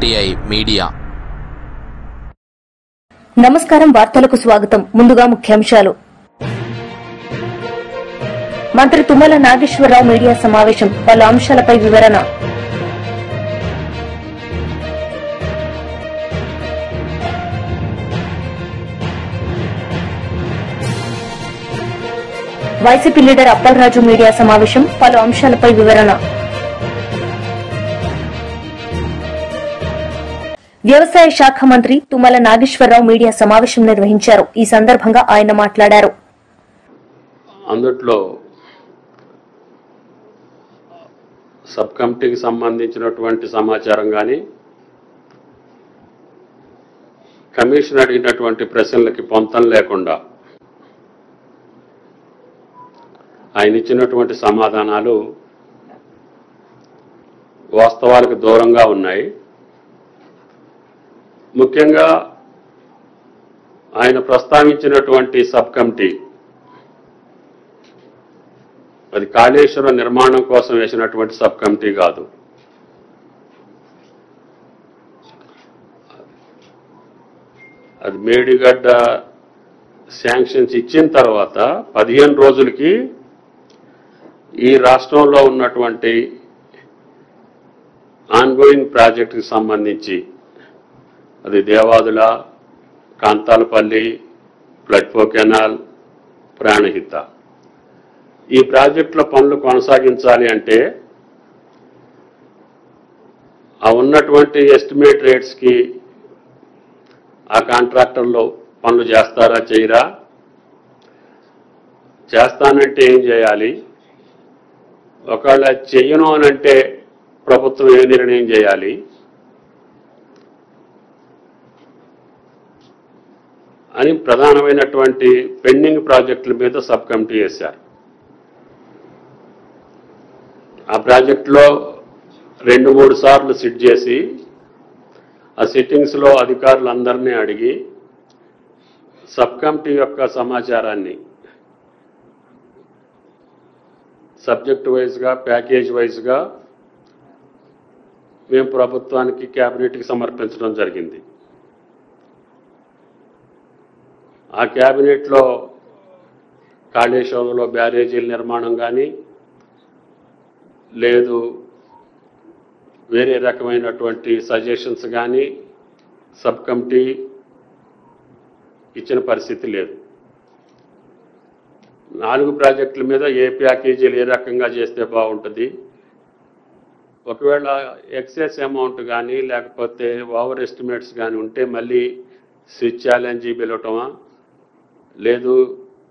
RTI media. నమస్కారం. వార్తలకు స్వాగతం. ముందుగా ముఖ్యాంశాలు. మంత్రి తుమ్మల నాగేశ్వరరావు మీడియా సమావేశం, పలు అంశాలపై వివరణ. వైసీపీ లీడర్ అప్పలరాజు మీడియా సమావేశం, పలు అంశాలపై వివరణ. వ్యవసాయ శాఖ మంత్రి తుమ్మల నాగేశ్వరరావు మీడియా సమావేశం నిర్వహించారు. ఈ సందర్భంగా ఆయన మాట్లాడారు. అందుట్లో సబ్ కమిటీకి సంబంధించినటువంటి సమాచారం కానీ, కమిషన్ అడిగినటువంటి ప్రశ్నలకి పొంతం లేకుండా ఆయన ఇచ్చినటువంటి సమాధానాలు వాస్తవాలకు దూరంగా ఉన్నాయి. ముఖ్యంగా ఆయన ప్రస్తావించినటువంటి సబ్ కమిటీ అది కాళేశ్వరం నిర్మాణం కోసం వేసినటువంటి సబ్ కమిటీ కాదు. అది మేడిగడ్డ శాంక్షన్స్ ఇచ్చిన తర్వాత 15 రోజులకి ఈ రాష్ట్రంలో ఉన్నటువంటి ఆన్గోయింగ్ ప్రాజెక్టుకి సంబంధించి అది దేవాదుల, కాంతాలపల్లి, ఫ్లడ్ఫో కెనాల్, ప్రాణహిత ఈ ప్రాజెక్టుల పనులు కొనసాగించాలి అంటే ఆ ఉన్నటువంటి ఎస్టిమేట్ రేట్స్కి ఆ కాంట్రాక్టర్లు పనులు చేస్తారా చేయరా, చేస్తానంటే ఏం చేయాలి, ఒకవేళ చెయ్యను అనంటే ప్రభుత్వం ఏ నిర్ణయం చేయాలి, అని ప్రధానమైనటువంటి పెండింగ్ ప్రాజెక్టుల మీద సబ్ కమిటీ వేశారు. ఆ ప్రాజెక్టులో 2-3 సార్లు సిట్ చేసి ఆ సిట్టింగ్స్లో అధికారులందరినీ అడిగి సబ్ కమిటీ యొక్క సమాచారాన్ని సబ్జెక్ట్ వైజ్గా, ప్యాకేజ్ వైజ్గా మేము ప్రభుత్వానికి, క్యాబినెట్కి సమర్పించడం జరిగింది. ఆ క్యాబినెట్లో కాళేశ్వరంలో బ్యారేజీల నిర్మాణం కానీ, లేదు వేరే రకమైనటువంటి సజెషన్స్ కానీ సబ్ కమిటీ ఇచ్చిన పరిస్థితి లేదు. 4 ప్రాజెక్టుల మీద ఏ ప్యాకేజీలు ఏ రకంగా చేస్తే బాగుంటుంది, ఒకవేళ ఎక్సెస్ అమౌంట్ కానీ లేకపోతే ఓవర్ ఎస్టిమేట్స్ కానీ ఉంటే మళ్ళీ స్విచ్ ఛాలెంజ్ పిలవటమా, లేదు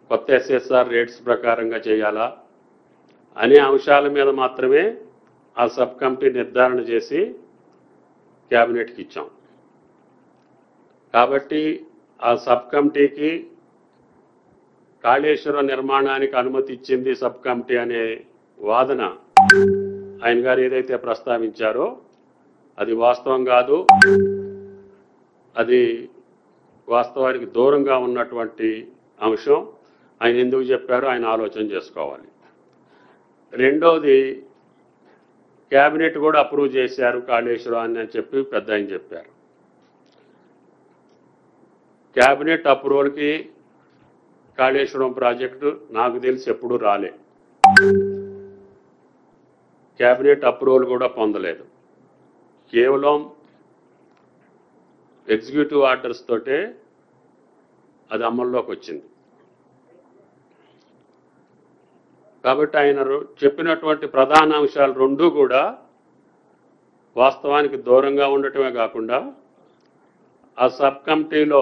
కొత్త SSR రేట్స్ ప్రకారంగా చేయాలా అనే అంశాల మీద మాత్రమే ఆ సబ్ కమిటీ నిర్ధారణ చేసి క్యాబినెట్కి ఇచ్చాం. కాబట్టి ఆ సబ్ కమిటీకి కాళేశ్వరం నిర్మాణానికి అనుమతి ఇచ్చింది సబ్ కమిటీ అనే వాదన ఆయన గారు ఏదైతే ప్రస్తావించారో అది వాస్తవం కాదు. అది వాస్తవానికి దూరంగా ఉన్నటువంటి అంశం. ఆయన ఎందుకు చెప్పారో ఆయన ఆలోచన చేసుకోవాలి. రెండోది, క్యాబినెట్ కూడా అప్రూవ్ చేశారు కాళేశ్వరం అని చెప్పి పెద్ద ఆయన చెప్పారు. క్యాబినెట్ అప్రూవల్కి కాళేశ్వరం ప్రాజెక్టు నాకు తెలిసి ఎప్పుడూ రాలే. క్యాబినెట్ అప్రూవల్ కూడా పొందలేదు. కేవలం ఎగ్జిక్యూటివ్ ఆర్డర్స్ తోటే అది అమల్లోకి వచ్చింది. కాబట్టి ఆయన చెప్పినటువంటి ప్రధాన అంశాలు 2 కూడా వాస్తవానికి దూరంగా ఉండటమే కాకుండా ఆ సబ్ కమిటీలో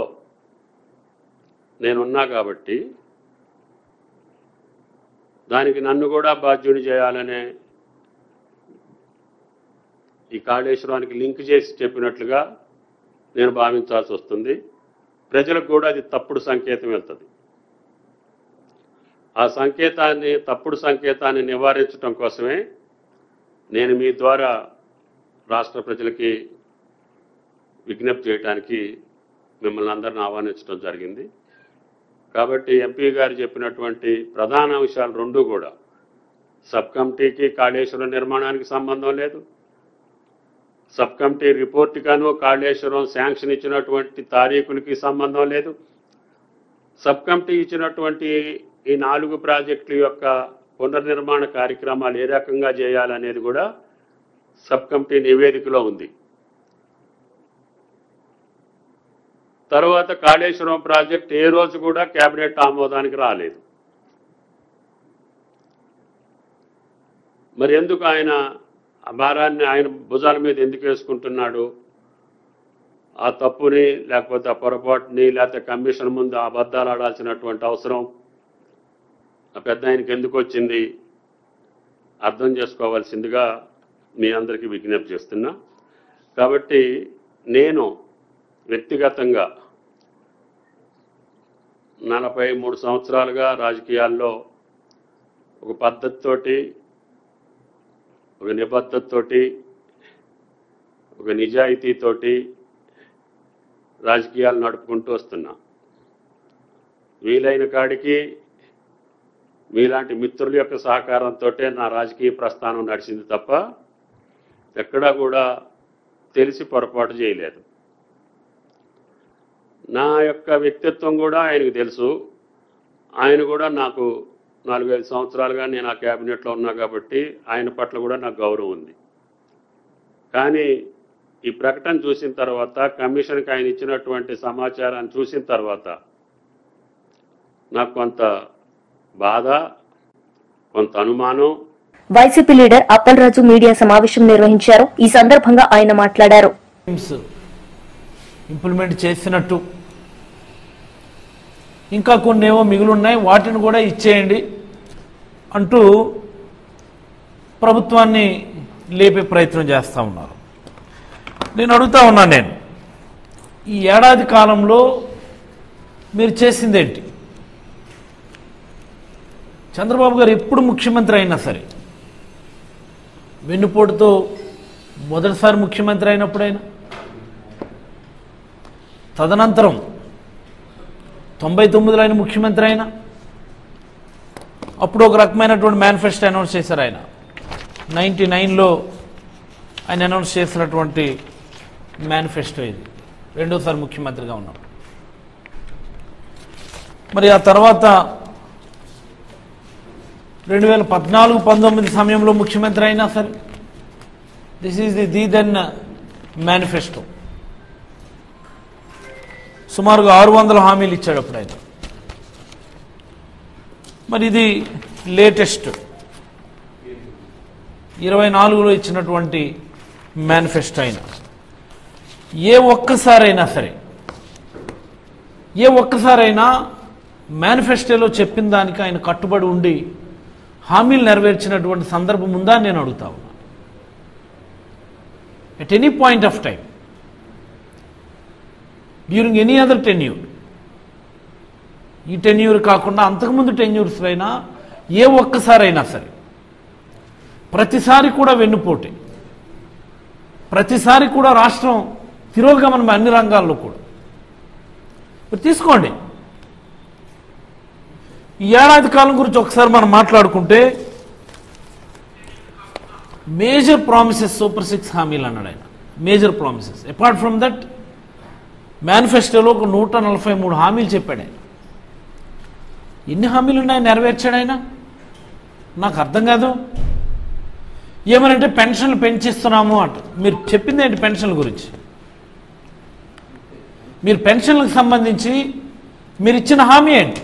నేనున్నా కాబట్టి దానికి నన్ను కూడా బాధ్యుని చేయాలనే ఈ కాళేశ్వరానికి లింక్ చేసి చెప్పినట్లుగా నేను భావించాల్సి వస్తుంది. ప్రజలకు కూడా అది తప్పుడు సంకేతం వెళ్తుంది. ఆ తప్పుడు సంకేతాన్ని నివారించడం కోసమే నేను మీ ద్వారా రాష్ట్ర ప్రజలకి విజ్ఞప్తి చేయడానికి మిమ్మల్ని అందరిని ఆహ్వానించడం జరిగింది. కాబట్టి ఎంపీ గారు చెప్పినటువంటి ప్రధాన అంశాలు 2 కూడా సబ్ కమిటీకి కాళేశ్వరం నిర్మాణానికి సంబంధం లేదు, సబ్ కమిటీ రిపోర్ట్ గాను కాళేశ్వరం శాంక్షన్ ఇచ్చినటువంటి తారీఖులకి సంబంధం లేదు. సబ్ కమిటీ ఇచ్చినటువంటి ఈ 4 ప్రాజెక్టుల యొక్క పునర్నిర్మాణ కార్యక్రమాలు ఏ రకంగా చేయాలనేది కూడా సబ్ కమిటీ నివేదికలో ఉంది. తర్వాత కాళేశ్వరం ప్రాజెక్ట్ ఏ రోజు కూడా కేబినెట్ ఆమోదానికి రాలేదు. మరి ఎందుకు ఆయన ఆ భారాన్ని ఆయన భుజాల మీద ఎందుకు వేసుకుంటున్నాడు? ఆ తప్పుని లేకపోతే ఆ పొరపాటుని లేకపోతే కమిషన్ ముందు అబద్ధాలు ఆడాల్సినటువంటి అవసరం ఆ పెద్ద ఆయనకి ఎందుకు వచ్చింది అర్థం చేసుకోవాల్సిందిగా మీ అందరికీ విజ్ఞప్తి చేస్తున్నా. కాబట్టి నేను వ్యక్తిగతంగా 43 సంవత్సరాలుగా రాజకీయాల్లో ఒక పద్ధతితోటి, ఒక నిబద్ధతతోటి, ఒక నిజాయితీతోటి రాజకీయాలు నడుపుకుంటూ వస్తున్నా. వీలైన కాడికి మీలాంటి మిత్రుల యొక్క సహకారంతో నా రాజకీయ ప్రస్థానం నడిచింది తప్ప ఎక్కడా కూడా తెలిసి పొరపాటు చేయలేదు. నా యొక్క వ్యక్తిత్వం కూడా ఆయనకు తెలుసు. ఆయన కూడా నాకు 4-5 సంవత్సరాలుగా నేను ఆ క్యాబినెట్లో ఉన్నా కాబట్టి ఆయన పట్ల కూడా నాకు గౌరవం ఉంది. కానీ ఈ ప్రకటన చూసిన తర్వాత, కమిషన్కి ఆయన ఇచ్చినటువంటి సమాచారాన్ని చూసిన తర్వాత నాకు కొంత బాధ, కొంత అనుమానం. వైసీపీ లీడర్ అప్పలరాజు మీడియా సమావేశం నిర్వహించారు. ఈ సందర్భంగా ఆయన మాట్లాడారు. ఇంప్లిమెంట్ చేసినట్టు ఇంకా కొన్ని ఏవో మిగులున్నాయి, వాటిని కూడా ఇచ్చేయండి అంటూ ప్రభుత్వాన్ని లేపే ప్రయత్నం చేస్తూ ఉన్నారు. నేను అడుగుతా ఉన్నాను, ఈ ఏడాది కాలంలో మీరు చేసిందేంటి? చంద్రబాబు గారు ఎప్పుడు ముఖ్యమంత్రి అయినా సరే, వెన్నుపోటుతో మొదటిసారి ముఖ్యమంత్రి అయినప్పుడైనా, తదనంతరం 99లో ఆయన ముఖ్యమంత్రి అయినా, అప్పుడు ఒక రకమైనటువంటి మేనిఫెస్టో అనౌన్స్ చేశారు. ఆయన 99లో ఆయన అనౌన్స్ చేసినటువంటి మేనిఫెస్టో ఇది, రెండోసారి ముఖ్యమంత్రిగా ఉన్నాడు. మరి ఆ తర్వాత 2014-19 సమయంలో ముఖ్యమంత్రి అయినా సరే, this is the then manifesto. సుమారుగా 600 హామీలు ఇచ్చాడు అప్పుడు ఆయన. మరి ఇది లేటెస్ట్ 24లో ఇచ్చినటువంటి మేనిఫెస్టో అయినా, ఏ ఒక్కసారైనా మేనిఫెస్టోలో చెప్పిన దానికి ఆయన కట్టుబడి ఉండి హామీలు నెరవేర్చినటువంటి సందర్భం ఉందా అని నేను అడుగుతా ఉన్నా. At any point of time, during any other tenure, ఈ టెన్యూర్ కాకుండా అంతకుముందు టెన్యూర్స్ అయినా ఏ ఒక్కసారైనా సరే, ప్రతిసారి కూడా వెన్నుపోటే, ప్రతిసారి కూడా రాష్ట్రం తిరోగమనం అన్ని రంగాల్లో కూడా. మీరు తీసుకోండి, ఈ ఏడాది కాలం గురించి ఒకసారి మనం మాట్లాడుకుంటే, మేజర్ ప్రామిసెస్ సూపర్ 6 హామీలు అన్నాడు ఆయన. Major promises. Apart from that, మేనిఫెస్టోలో ఒక 143 హామీలు చెప్పాడు ఆయన. ఎన్ని హామీలు ఉన్నాయి నెరవేర్చాడు ఆయన? నాకు అర్థం కాదు. ఏమనంటే పెన్షన్లు పెంచిస్తున్నాము అంట. మీరు చెప్పింది ఏంటి పెన్షన్ల గురించి? మీరు పెన్షన్లకు సంబంధించి మీరు ఇచ్చిన హామీ ఏంటి?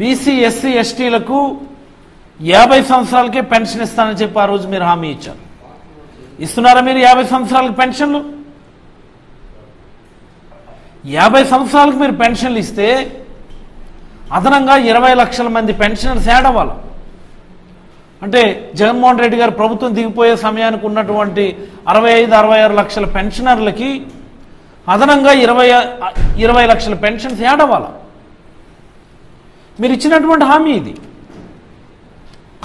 బీసీ, ఎస్సీ, ఎస్టీలకు 50 సంవత్సరాలకే పెన్షన్ ఇస్తానని చెప్పి ఆ రోజు మీరు హామీ ఇచ్చారు. ఇస్తున్నారా మీరు 50 సంవత్సరాలకు పెన్షన్లు? 50 సంవత్సరాలకు మీరు పెన్షన్లు ఇస్తే అదనంగా 20 లక్షల మంది పెన్షనర్స్ యాడ్ అవ్వాలి. అంటే జగన్మోహన్ రెడ్డి గారు ప్రభుత్వం దిగిపోయే సమయానికి ఉన్నటువంటి 65-66 లక్షల పెన్షనర్లకి అదనంగా 20 లక్షల పెన్షన్స్ యాడ్ అవ్వాలి. మీరు ఇచ్చినటువంటి హామీ ఇది.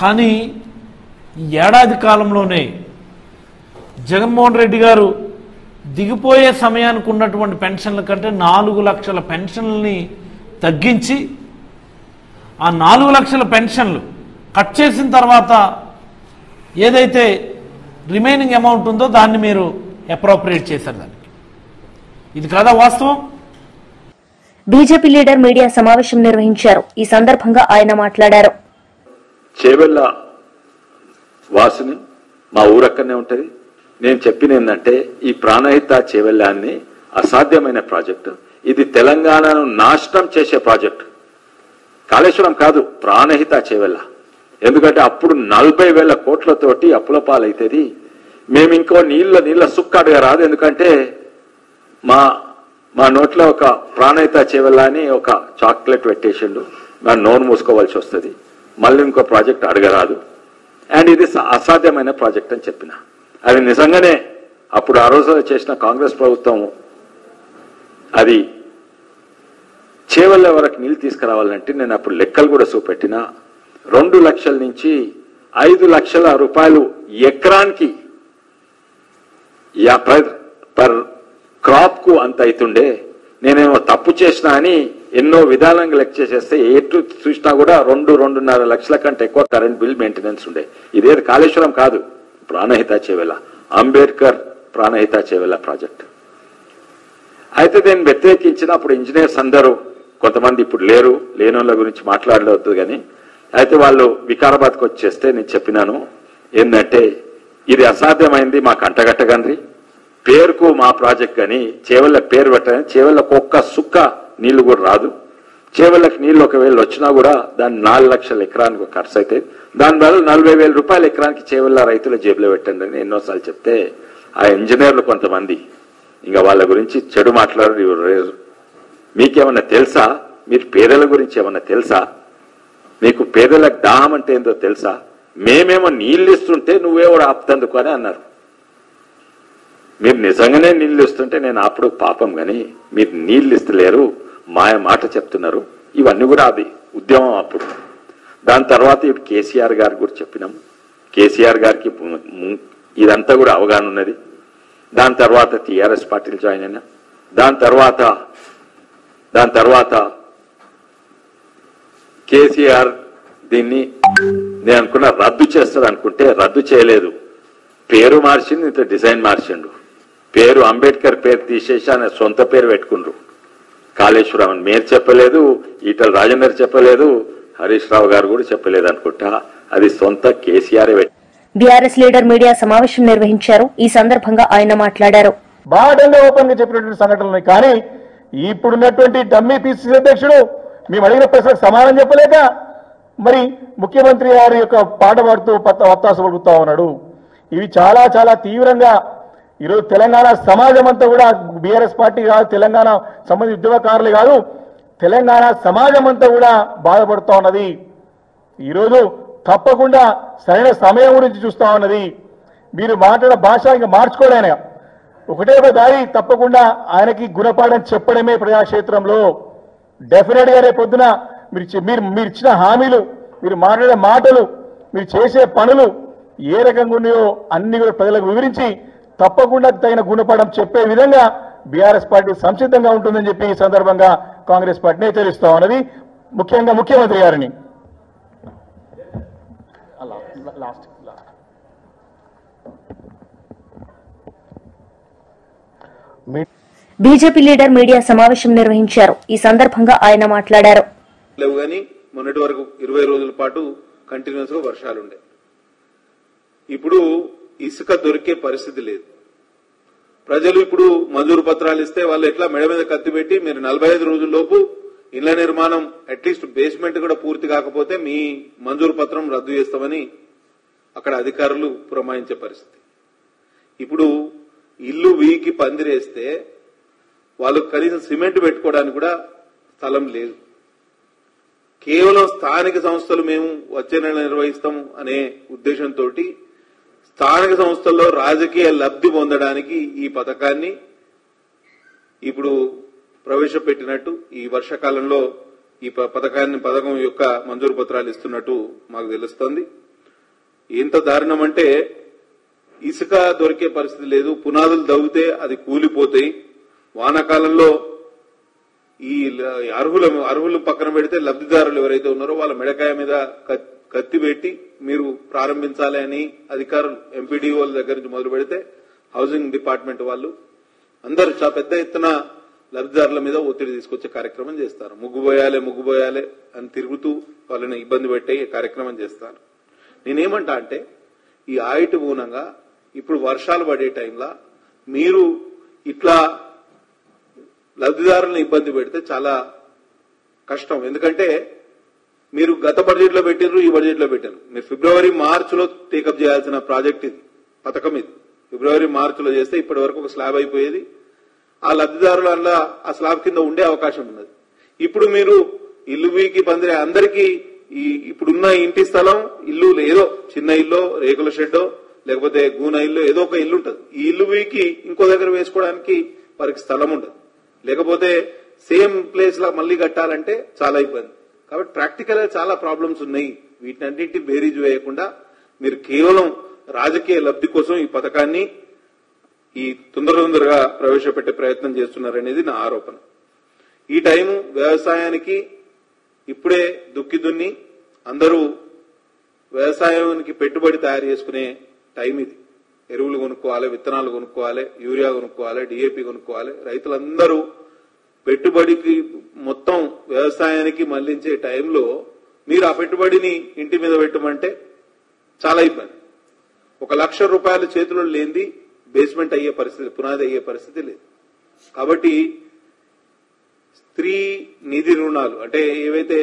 కానీ ఈ ఏడాది కాలంలోనే జగన్మోహన్ రెడ్డి గారు దిగిపోయే సమయానికి ఉన్నటువంటి పెన్షన్ల కంటే 4 లక్షల పెన్షన్లని తగ్గించి, ఆ 4 లక్షల పెన్షన్లు కట్ చేసిన తర్వాత ఏదైతే రిమైనింగ్ అమౌంట్ ఉందో దాన్ని మీరు అప్రోప్రియేట్ చేశారు దానికి. ఇది కాదా వాస్తవం? బీజేపీ లీడర్ మీడియా సమావేశం నిర్వహించారు. ఈ సందర్భంగా ఆయన మాట్లాడారు. చేవెళ్ళ వాసుని మా ఊరక్కడనే ఉంటది. నేను చెప్పిన ఏంటంటే ఈ ప్రాణహిత చేవెళ్ళాన్ని అసాధ్యమైన ప్రాజెక్టు, ఇది తెలంగాణను నాశనం చేసే ప్రాజెక్టు. కాళేశ్వరం కాదు, ప్రాణహిత చేవెళ్ళ. ఎందుకంటే అప్పుడు 40,000 కోట్లతోటి అప్పుల పాలైతుంది. మేము ఇంకో నీళ్ళ సుక్క అడగరాదు. ఎందుకంటే మా నోట్లో ఒక ప్రాణహిత చేవెళ్ళ అని ఒక చాక్లెట్ పెట్టేసిండు, మా నోరు మూసుకోవాల్సి వస్తుంది, మళ్ళీ ఇంకో ప్రాజెక్ట్ అడగరాదు. అండ్ ఇది అసాధ్యమైన ప్రాజెక్ట్ అని చెప్పిన. అది నిజంగానే అప్పుడు ఆ రోజు చేసిన కాంగ్రెస్ ప్రభుత్వం అది చేవెళ్ళ వరకు నీళ్ళు తీసుకురావాలంటే నేను అప్పుడు లెక్కలు కూడా చూపెట్టిన. 2 లక్షల నుంచి 5 లక్షల రూపాయలు ఎకరానికి పర్ క్రాప్ కు అంత అవుతుండే. నేనేమో తప్పు చేసినా అని ఎన్నో విధాలంగా లెక్క చేసేస్తే ఎటు చూసినా కూడా 2-2.5 లక్షల కంటే ఎక్కువ కరెంట్ బిల్ మెయింటెనెన్స్ ఉండే. ఇదేది కాళేశ్వరం కాదు, ప్రాణహిత చేవెళ్ళ, అంబేద్కర్ ప్రాణహిత చేవెళ్ళ ప్రాజెక్ట్. అయితే నేను వ్యతిరేకించినప్పుడు ఇంజనీర్స్ అందరూ కొంతమంది ఇప్పుడు లేనోళ్ళ గురించి మాట్లాడవద్దు కానీ, అయితే వాళ్ళు వికారాబాద్కి వచ్చేస్తే నేను చెప్పినాను ఏంటంటే ఇది అసాధ్యమైంది, మాకు అంటగట్టగండ్రి, పేరుకు మా ప్రాజెక్ట్ కానీ చేవెళ్ళ పేరు పెట్టని, చేవెళ్ళకు ఒక్క సుక్క నీళ్లు కూడా రాదు. చేవెళ్ళకి నీళ్లు ఒకవేళ వచ్చినా కూడా దాన్ని 4 లక్షల ఎకరానికి ఖర్చు అవుతాయి. దానివల్ల 40,000 రూపాయల ఎకరానికి చేవెళ్ళ రైతుల జేబులో పెట్టండి అని ఎన్నోసార్లు చెప్తే ఆ ఇంజనీర్లు కొంతమంది ఇంకా వాళ్ళ గురించి చెడు మాట్లాడారు. మీకేమన్నా తెలుసా? మీరు పేదల గురించి ఏమన్నా తెలుసా? మీకు పేదలకు దాహం అంటే ఏందో తెలుసా? మేమేమో నీళ్ళు ఇస్తుంటే నువ్వేవో ఆపుతందుకు అని అన్నారు. మీరు నిజంగానే నీళ్లు ఇస్తుంటే నేను అప్పుడు పాపం కానీ మీరు నీళ్లు ఇస్తలేరు, మాయ మాట చెప్తున్నారు. ఇవన్నీ కూడా అది ఉద్యమం అప్పుడు. దాని తర్వాత ఇప్పుడు కేసీఆర్ గారి గురించి చెప్పినాం. కేసీఆర్ గారికి ఇదంతా కూడా అవగాహన ఉన్నది. దాని తర్వాత టీఆర్ఎస్ పార్టీలు జాయిన్ అయినా. దాని తర్వాత కేసీఆర్ దీన్ని నేను అనుకున్నా రద్దు చేస్తాడు అనుకుంటే రద్దు చేయలేదు. పేరు మార్చింది, ఇంత డిజైన్ మార్చిండు. పేరు అంబేద్కర్ పేరు తీసేసి ఆయన సొంత పేరు పెట్టుకుండ్రు. కాళేశ్వరం అని మీరు చెప్పలేదు, ఈటల రాజేందర్ చెప్పలేదు, హరీష్ రావు గారు కూడా చెప్పలేదు అనుకుంటా. అది సొంత కేసీఆర్. బీఆర్ఎస్ లీడర్ మీడియా సమావేశం నిర్వహించారు. ఈ సందర్భంగా ఆయన మాట్లాడారు. బాగా ఓపెన్ గా చెప్పినటువంటి సంఘటనలు, కానీ ఇప్పుడున్నటువంటి డమ్మీ పిసిసి అధ్యక్షుడు మేము అడిగిన ప్రశ్నలకు సమాధానం చెప్పలేక మరి ముఖ్యమంత్రి గారి యొక్క పాట పాడుతూ వత్తాసు పడుగుతా ఉన్నాడు. ఇవి చాలా చాలా తీవ్రంగా ఈరోజు తెలంగాణ సమాజం అంతా కూడా, బీఆర్ఎస్ పార్టీ కాదు, తెలంగాణ సంబంధించిన ఉద్యమకారులు కాదు, తెలంగాణ సమాజం అంతా కూడా బాధపడుతూ ఉన్నది. ఈరోజు తప్పకుండా సరైన సమయం గురించి చూస్తా ఉన్నది. మీరు మాట్లాడే భాష ఇంకా మార్చుకోలేనా? ఒకటే ఒక దారి, తప్పకుండా ఆయనకి గుణపాఠం చెప్పడమే ప్రజాక్షేత్రంలో. డెఫినెట్ గా రేపు పొద్దున మీరు ఇచ్చిన హామీలు, మీరు మాట్లాడే మాటలు, మీరు చేసే పనులు ఏ రకంగా ఉన్నాయో అన్ని కూడా ప్రజలకు వివరించి తప్పకుండా తగిన గుణపాఠం చెప్పే విధంగా బీఆర్ఎస్ పార్టీ సంసిద్ధంగా ఉంటుందని చెప్పి ఈ సందర్భంగా కాంగ్రెస్ పార్టీని హెచ్చరిస్తా ఉన్నది. ముఖ్యంగా ముఖ్యమంత్రి గారిని. బీజేపీ లీడర్ మీడియా సమావేశం నిర్వహించారు. ఈ సందర్భంగా ఆయన మాట్లాడారు. లేవు కానీ మొన్నటి వరకు 20 రోజుల పాటు కంటిన్యూస్ గా వర్షాలుండే. ఇప్పుడు ఇసుక దొరికే పరిస్థితి లేదు. ప్రజలు ఇప్పుడు మంజూరు పత్రాలు ఇస్తే వాళ్ళు ఎట్లా మెడ మీద కత్తి పెట్టి మీరు 45 రోజుల్లోపు ఇళ్ల నిర్మాణం అట్లీస్ట్ బేస్మెంట్ కూడా పూర్తి కాకపోతే మీ మంజూరు పత్రం రద్దు చేస్తామని అక్కడ అధికారులు పురమాయించే పరిస్థితి. ఇప్పుడు ఇల్లు వీకి పందిరేస్తే వాళ్ళు కనీసం సిమెంట్ పెట్టుకోవడానికి కూడా స్థలం లేదు. కేవలం స్థానిక సంస్థలు మేము వచ్చే నెల నిర్వహిస్తాము అనే ఉద్దేశంతో స్థానిక సంస్థల్లో రాజకీయ లబ్ధి పొందడానికి ఈ పథకాన్ని ఇప్పుడు ప్రవేశపెట్టినట్టు, ఈ వర్షాకాలంలో ఈ పథకం యొక్క మంజూరు పత్రాలు ఇస్తున్నట్టు మాకు తెలుస్తోంది. ఎంత దారుణం అంటే ఇసుక దొరికే పరిస్థితి లేదు. పునాదులు దవ్వితే అది కూలిపోతాయి. వానాకాలంలో ఈ అర్హులు పక్కన పెడితే లబ్ధిదారులు ఎవరైతే ఉన్నారో వాళ్ళ మెడకాయ మీద కత్తి పెట్టి మీరు ప్రారంభించాలి అని అధికారులు ఎంపీడీఓల దగ్గర నుంచి మొదలు పెడితే హౌసింగ్ డిపార్ట్మెంట్ వాళ్ళు అందరూ చాలా పెద్ద ఎత్తున లబ్ధిదారుల మీద ఒత్తిడి తీసుకొచ్చే కార్యక్రమం చేస్తారు. ముగ్గుపోయాలి అని తిరుగుతూ వాళ్ళని ఇబ్బంది పెట్టే కార్యక్రమం చేస్తారు. నేనేమంటా అంటే ఈ ఆయిట్ మూలంగా ఇప్పుడు వర్షాలు పడే టైంలో మీరు ఇట్లా లబ్ధిదారులను ఇబ్బంది పెడితే చాలా కష్టం. ఎందుకంటే మీరు గత బడ్జెట్ లో పెట్టారు, ఈ బడ్జెట్ లో పెట్టారు. మీరు ఫిబ్రవరి మార్చిలో టేకప్ చేయాల్సిన ప్రాజెక్ట్ ఇది, పథకం ఇది. ఫిబ్రవరి మార్చిలో చేస్తే ఇప్పటి వరకు ఒక స్లాబ్ అయిపోయేది. ఆ లబ్ధిదారుల వల్ల ఆ స్లాబ్ కింద ఉండే అవకాశం ఉన్నది. ఇప్పుడు మీరు ఇల్లు వీకి పందిరే అందరికీ ఇప్పుడున్న ఇంటి స్థలం ఇల్లు ఏదో చిన్న ఇల్లు, రేకుల షెడ్డో లేకపోతే గూన ఇల్లు ఏదో ఒక ఇల్లు ఉంటుంది. ఈ ఇల్లు వీకి ఇంకో దగ్గర వేసుకోవడానికి వారికి స్థలం ఉండదు. లేకపోతే సేమ్ ప్లేస్ లా మళ్ళీ కట్టాలంటే చాలా ఇబ్బంది. కాబట్టి ప్రాక్టికల్ గా చాలా ప్రాబ్లమ్స్ ఉన్నాయి. వీటినన్నింటినీ బేరీజ్ వేయకుండా మీరు కేవలం రాజకీయ లబ్ధి కోసం ఈ పథకాన్ని ఈ తొందరగా ప్రవేశపెట్టే ప్రయత్నం చేస్తున్నారనేది నా ఆరోపణ. ఈ టైము వ్యవసాయానికి ఇప్పుడే దుక్కి దున్ని అందరూ వ్యవసాయానికి పెట్టుబడి తయారు చేసుకునే టైం ఇది. ఎరువులు కొనుక్కోవాలి, విత్తనాలు కొనుక్కోవాలి, యూరియా కొనుక్కోవాలి, డిఏపి కొనుక్కోవాలి. రైతులందరూ పెట్టుబడికి మొత్తం వ్యవసాయానికి మళ్లించే టైంలో మీరు ఆ పెట్టుబడిని ఇంటి మీద పెట్టమంటే చాలా ఇబ్బంది. 1 లక్ష రూపాయలు చేతిలో లేనిది బేస్మెంట్ అయ్యే పరిస్థితి, పునాది అయ్యే పరిస్థితి లేదు. కాబట్టి స్త్రీ నిధి రుణాలు అంటే ఏవైతే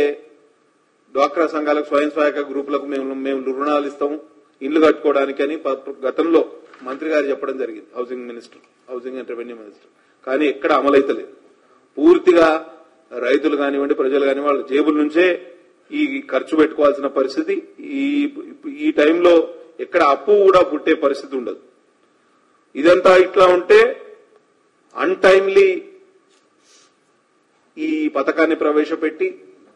డ్వాక్రా సంఘాలకు, స్వయం సహాయక గ్రూపులకు మేము రుణాలు ఇస్తాము ఇండ్లు కట్టుకోవడానికి అని గతంలో మంత్రి గారు చెప్పడం జరిగింది, హౌసింగ్ అండ్ రెవెన్యూ మినిస్టర్. కానీ ఎక్కడ అమలైతలేదు. పూర్తిగా రైతులు కానివ్వండి, ప్రజలు కానివ్వండి వాళ్ళ జేబుల నుంచే ఈ ఖర్చు పెట్టుకోవాల్సిన పరిస్థితి. ఈ టైంలో ఎక్కడ అప్పు కూడా పుట్టే పరిస్థితి ఉండదు. ఇదంతా ఇట్లా ఉంటే అన్టైమ్లీ ఈ పథకాన్ని ప్రవేశపెట్టి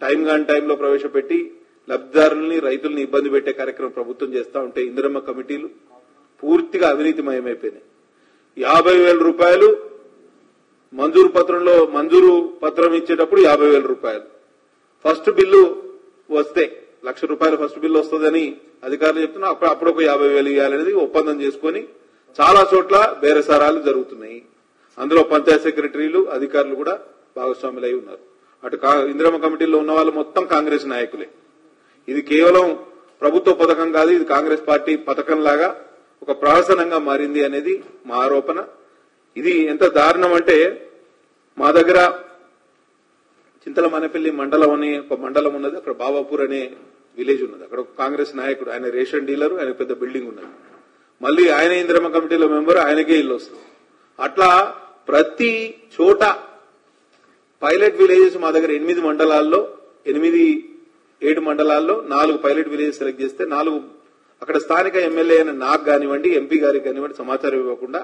టైం కాని టైంలో ప్రవేశపెట్టి లబ్ధిదారుల్ని, రైతుల్ని ఇబ్బంది పెట్టే కార్యక్రమం ప్రభుత్వం చేస్తా ఉంటే ఇందిరమ్మ కమిటీలు పూర్తిగా అవినీతిమయమైపోయినాయి. 50,000 రూపాయలు మంజూరు పత్రం ఇచ్చేటప్పుడు 50,000 రూపాయలు. ఫస్ట్ బిల్లు వస్తే 1 లక్ష రూపాయలు ఫస్ట్ బిల్లు వస్తుందని అధికారులు చెప్తున్నా. అప్పుడు ఒక 50,000 ఇవ్వాలనేది ఒప్పందం చేసుకుని చాలా చోట్ల బేరసారాలు జరుగుతున్నాయి. అందులో పంచాయత్ సెక్రటరీలు, అధికారులు కూడా భాగస్వాములై ఉన్నారు. అటు ఇందిరమ్మ కమిటీలో ఉన్న వాళ్ళు మొత్తం కాంగ్రెస్ నాయకులే. ఇది కేవలం ప్రభుత్వ పథకం కాదు, ఇది కాంగ్రెస్ పార్టీ పథకం లాగా ఒక ప్రహసనంగా మారింది అనేది మా ఆరోపణ. ఇది ఎంత దారుణం అంటే మా దగ్గర చింతలమనేపల్లి మండలం అనే ఒక మండలం ఉన్నది. అక్కడ బాబాపూర్ అనే విలేజ్ ఉన్నది. అక్కడ ఒక కాంగ్రెస్ నాయకుడు, ఆయన రేషన్ డీలర్, ఆయన పెద్ద బిల్డింగ్ ఉన్నది. మళ్ళీ ఆయన ఇందిరమ్మ కమిటీలో మెంబర్, ఆయనకే ఇల్లు వస్తుంది. అట్లా ప్రతి చోట పైలట్ విలేజెస్ మా దగ్గర 8 మండలాల్లో 7 మండలాల్లో 4 పైలట్ విలేజెస్ సెలెక్ట్ చేస్తే 4 అక్కడ స్థానిక ఎమ్మెల్యే అయిన నాకు కానివ్వండి, ఎంపీ గారికి కానివ్వండి సమాచారం ఇవ్వకుండా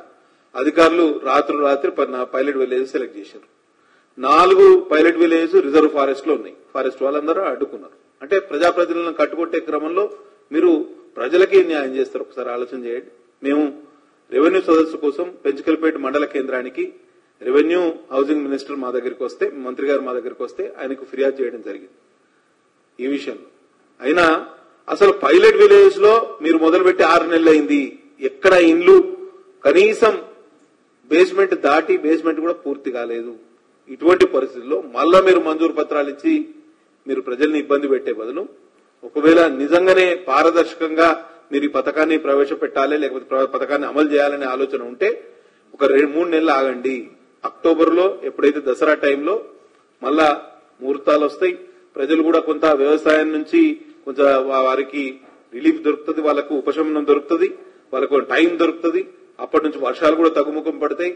అధికారులు రాత్రి పైలట్ విలేజెస్ సెలెక్ట్ చేశారు. 4 పైలట్ విలేజెస్ రిజర్వ్ ఫారెస్ట్ లో ఉన్నాయి. ఫారెస్ట్ వాళ్ళందరూ అడ్డుకున్నారు. అంటే ప్రజాప్రతినిధులను కట్టుకొట్టే క్రమంలో మీరు ప్రజలకి న్యాయం చేస్తారు. ఒకసారి ఆలోచన చేయండి. మేము రెవెన్యూ సదస్సు కోసం పెంచుకల్పేట మండల కేంద్రానికి రెవెన్యూ హౌసింగ్ మినిస్టర్ మా దగ్గరికి వస్తే, మంత్రి గారు మా దగ్గరికి వస్తే ఆయనకు ఫిర్యాదు చేయడం జరిగింది ఈ విషయంలో. అయినా అసలు పైలట్ విలేజ్ లో మీరు మొదలుపెట్టి 6 నెలలు అయింది. ఎక్కడ ఇండ్లు కనీసం బేస్మెంట్ దాటి బేస్మెంట్ కూడా పూర్తి కాలేదు. ఇటువంటి పరిస్థితుల్లో మళ్ళా మీరు మంజూరు పత్రాలు ఇచ్చి మీరు ప్రజల్ని ఇబ్బంది పెట్టే బదులు ఒకవేళ నిజంగానే పారదర్శకంగా మీరు ఈ పథకాన్ని ప్రవేశపెట్టాలి, లేకపోతే పథకాన్ని అమలు చేయాలనే ఆలోచన ఉంటే ఒక 2-3 నెలలు ఆగండి. అక్టోబర్లో ఎప్పుడైతే దసరా టైంలో మళ్ళా ముహూర్తాలు వస్తాయి, ప్రజలు కూడా కొంత వ్యవసాయం నుంచి కొంచెం వారికి రిలీఫ్ దొరుకుతుంది, వాళ్ళకు ఉపశమనం దొరుకుతుంది, వాళ్ళకు టైం దొరుకుతుంది. అప్పటి నుంచి వర్షాలు కూడా తగ్గుముఖం పడతాయి.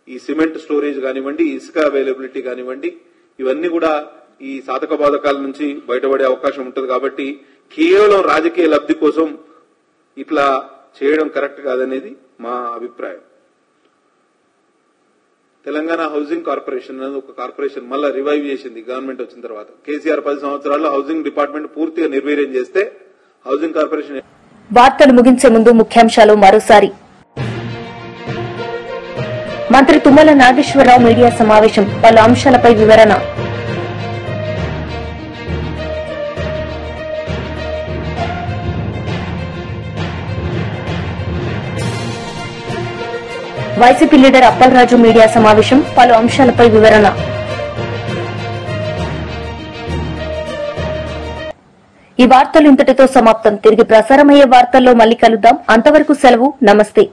ఈ సిమెంట్ స్టోరేజ్ కానివ్వండి, ఇసుక అవైలబిలిటీ కానివ్వండి, ఇవన్నీ కూడా ఈ సాధక బాధకాల నుంచి బయటపడే అవకాశం ఉంటుంది. కాబట్టి కేవలం రాజకీయ లబ్ధి కోసం ఇట్లా చేయడం కరెక్ట్ కాదనేది మా అభిప్రాయం. తెలంగాణ హౌసింగ్ కార్పొరేషన్ అనేది ఒక కార్పొరేషన్ మళ్ళా రివైవ్ చేసింది గవర్నమెంట్ వచ్చిన తర్వాత. కేసీఆర్ 10 సంవత్సరాల్లో హౌసింగ్ డిపార్ట్మెంట్ పూర్తిగా నిర్వీర్యం చేస్తే హౌసింగ్ కార్పొరేషన్. వార్తలు ముగించే ముందు ముఖ్యాంశాలు మరోసారి. మంత్రి తుమ్మల నాగేశ్వరరావు మీడియా సమావేశం, పలు అంశాలపై వివరణ. వైసీపీ లీడర్ అప్పలరాజు మీడియా సమావేశం, పలు అంశాలపై వివరణ. ఈ వార్తలు ఇంతటితో సమాప్తం. తిరిగి ప్రసారమయ్యే వార్తల్లో మళ్లీ కలుద్దాం. అంతవరకు సెలవు. నమస్తే.